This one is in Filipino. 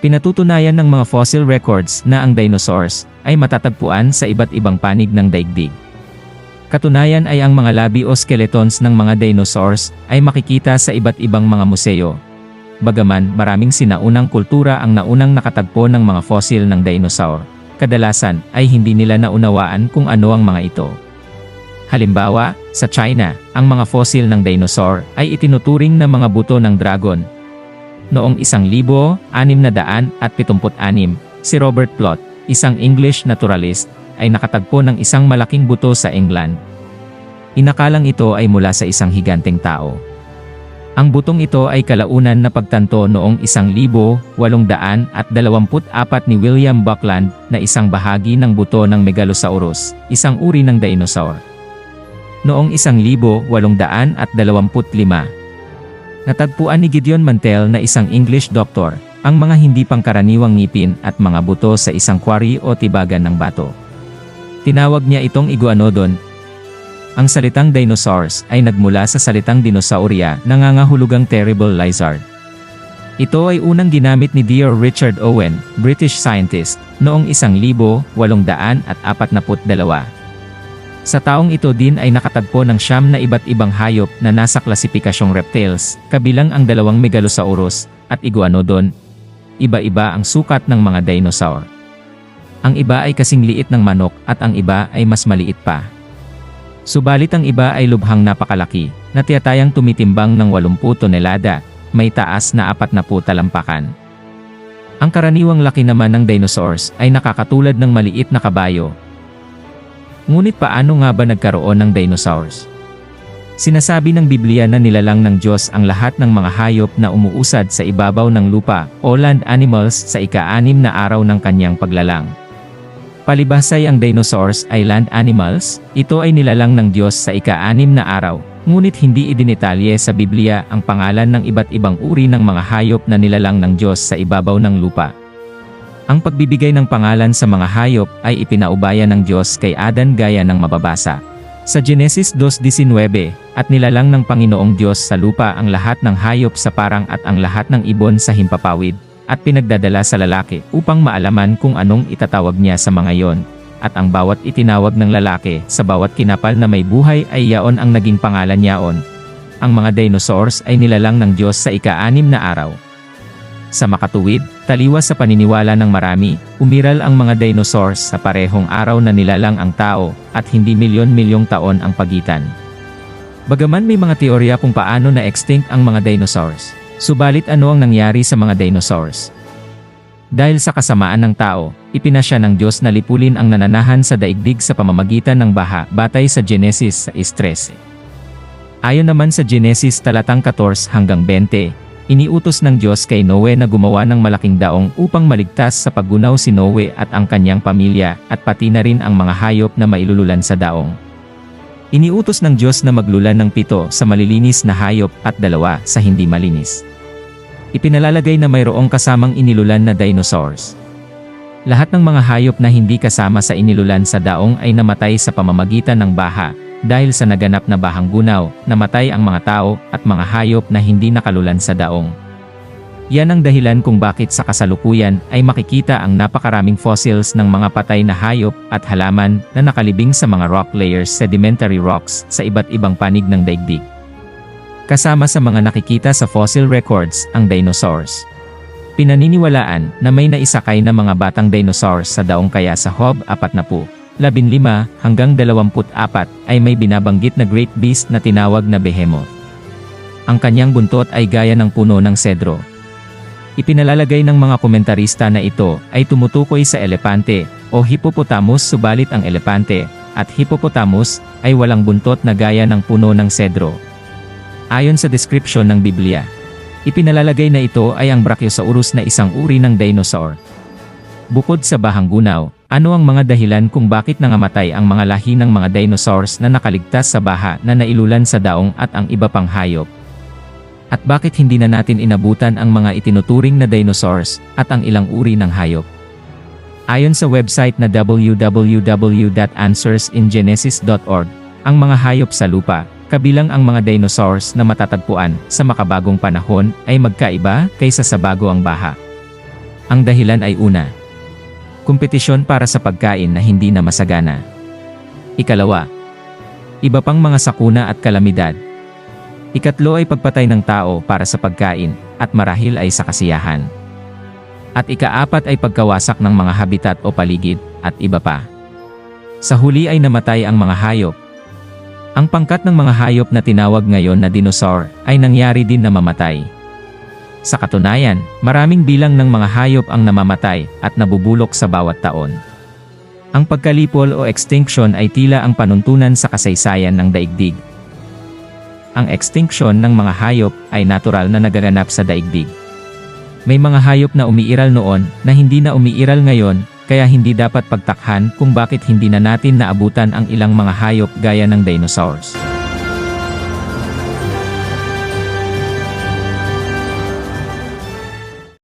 Pinatutunayan ng mga fossil records na ang dinosaurs ay matatagpuan sa iba't ibang panig ng daigdig. Katunayan ay ang mga labi o skeletons ng mga dinosaurs ay makikita sa iba't ibang mga museo. Bagaman maraming sinaunang kultura ang naunang nakatagpo ng mga fossil ng dinosaur, kadalasan ay hindi nila naunawaan kung ano ang mga ito. Halimbawa, sa China, ang mga fossil ng dinosaur ay itinuturing na mga buto ng dragon. Noong 1676, si Robert Plot, isang English naturalist, ay nakatagpo ng isang malaking buto sa England. Inakalang ito ay mula sa isang higanteng tao. Ang butong ito ay kalaunan na pagtanto noong 1824 ni William Buckland na isang bahagi ng buto ng Megalosaurus, isang uri ng dinosaur. Noong 1825, natagpuan ni Gideon Mantell na isang English doctor, ang mga hindi pangkaraniwang ngipin at mga buto sa isang quarry o tibagan ng bato. Tinawag niya itong iguanodon. Ang salitang dinosaurs ay nagmula sa salitang dinosauria, nangangahulugang terrible lizard. Ito ay unang ginamit ni Dr. Richard Owen, British scientist, noong 1842. Sa taong ito din ay nakatagpo ng 9 na iba't ibang hayop na nasa klasipikasyong reptiles, kabilang ang 2 Megalosaurus at Iguanodon. Iba-iba ang sukat ng mga dinosaur. Ang iba ay kasing liit ng manok at ang iba ay mas maliit pa. Subalit ang iba ay lubhang napakalaki, na tiyatayang tumitimbang ng 80 tonelada, may taas na 40 talampakan. Ang karaniwang laki naman ng dinosaurs ay nakakatulad ng maliit na kabayo. Ngunit paano nga ba nagkaroon ng dinosaurs? Sinasabi ng Biblia na nilalang ng Diyos ang lahat ng mga hayop na umuusad sa ibabaw ng lupa o land animals sa ika-6 na araw ng kanyang paglalang. Palibhasay ang dinosaurs ay land animals, ito ay nilalang ng Diyos sa ika-6 na araw, ngunit hindi idinitalye sa Biblia ang pangalan ng iba't ibang uri ng mga hayop na nilalang ng Diyos sa ibabaw ng lupa. Ang pagbibigay ng pangalan sa mga hayop ay ipinaubaya ng Diyos kay Adan gaya ng mababasa sa Genesis 2:19, at nilalang ng Panginoong Diyos sa lupa ang lahat ng hayop sa parang at ang lahat ng ibon sa himpapawid, at pinagdadala sa lalaki upang maalaman kung anong itatawag niya sa mga iyon, at ang bawat itinawag ng lalaki sa bawat kinapal na may buhay ay yaon ang naging pangalan niyaon. Ang mga dinosaurs ay nilalang ng Diyos sa ika-6 na araw. Sa makatuwid, taliwas sa paniniwala ng marami, umiral ang mga dinosaurs sa parehong araw na nilalang ang tao, at hindi milyon-milyong taon ang pagitan. Bagaman may mga teorya kung paano na-extinct ang mga dinosaurs, subalit ano ang nangyari sa mga dinosaurs? Dahil sa kasamaan ng tao, ipinasya ng Diyos na lipulin ang nananahan sa daigdig sa pamamagitan ng baha, batay sa Genesis 6:13. Ayon naman sa Genesis 14-20, iniutos ng Diyos kay Noe na gumawa ng malaking daong upang maligtas sa paggunaw si Noe at ang kanyang pamilya, at pati na rin ang mga hayop na mailululan sa daong. Iniutos ng Diyos na maglulan ng 7 sa malilinis na hayop at 2 sa hindi malinis. Ipinalalagay na mayroong kasamang inilulan na dinosaurs. Lahat ng mga hayop na hindi kasama sa inilulan sa daong ay namatay sa pamamagitan ng baha. Dahil sa naganap na bahang gunaw, namatay ang mga tao at mga hayop na hindi nakalulan sa daong. Yan ang dahilan kung bakit sa kasalukuyan ay makikita ang napakaraming fossils ng mga patay na hayop at halaman na nakalibing sa mga rock layers, sedimentary rocks, sa iba't ibang panig ng daigdig. Kasama sa mga nakikita sa fossil records, ang dinosaurs. Pinaniniwalaan na may naisakay na mga batang dinosaurs sa daong, kaya sa Job 14-24 ay may binabanggit na great beast na tinawag na behemoth. Ang kanyang buntot ay gaya ng puno ng sedro. Ipinalalagay ng mga komentarista na ito ay tumutukoy sa elepante o hippopotamus, subalit ang elepante at hippopotamus ay walang buntot na gaya ng puno ng sedro. Ayon sa description ng Biblia, ipinalalagay na ito ay ang Brachiosaurus na isang uri ng dinosaur. Bukod sa bahang gunaw, ano ang mga dahilan kung bakit nangamatay ang mga lahi ng mga dinosaurs na nakaligtas sa baha na nailulan sa daong at ang iba pang hayop? At bakit hindi na natin inabutan ang mga itinuturing na dinosaurs at ang ilang uri ng hayop? Ayon sa website na www.answersingenesis.org, ang mga hayop sa lupa, kabilang ang mga dinosaurs na matatagpuan sa makabagong panahon, ay magkaiba kaysa sa bago ang baha. Ang dahilan ay una, kompetisyon para sa pagkain na hindi na masagana. Ikalawa, iba pang mga sakuna at kalamidad. Ikatlo ay pagpatay ng tao para sa pagkain, at marahil ay sa kasiyahan. At ikaapat ay pagkawasak ng mga habitat o paligid, at iba pa. Sa huli ay namatay ang mga hayop. Ang pangkat ng mga hayop na tinawag ngayon na dinosaur, ay nangyari din na mamatay. Sa katunayan, maraming bilang ng mga hayop ang namamatay, at nabubulok sa bawat taon. Ang pagkalipol o extinction ay tila ang panuntunan sa kasaysayan ng daigdig. Ang extinction ng mga hayop ay natural na nagaganap sa daigdig. May mga hayop na umiiral noon na hindi na umiiral ngayon, kaya hindi dapat pagtakhan kung bakit hindi na natin naabutan ang ilang mga hayop gaya ng dinosaurs.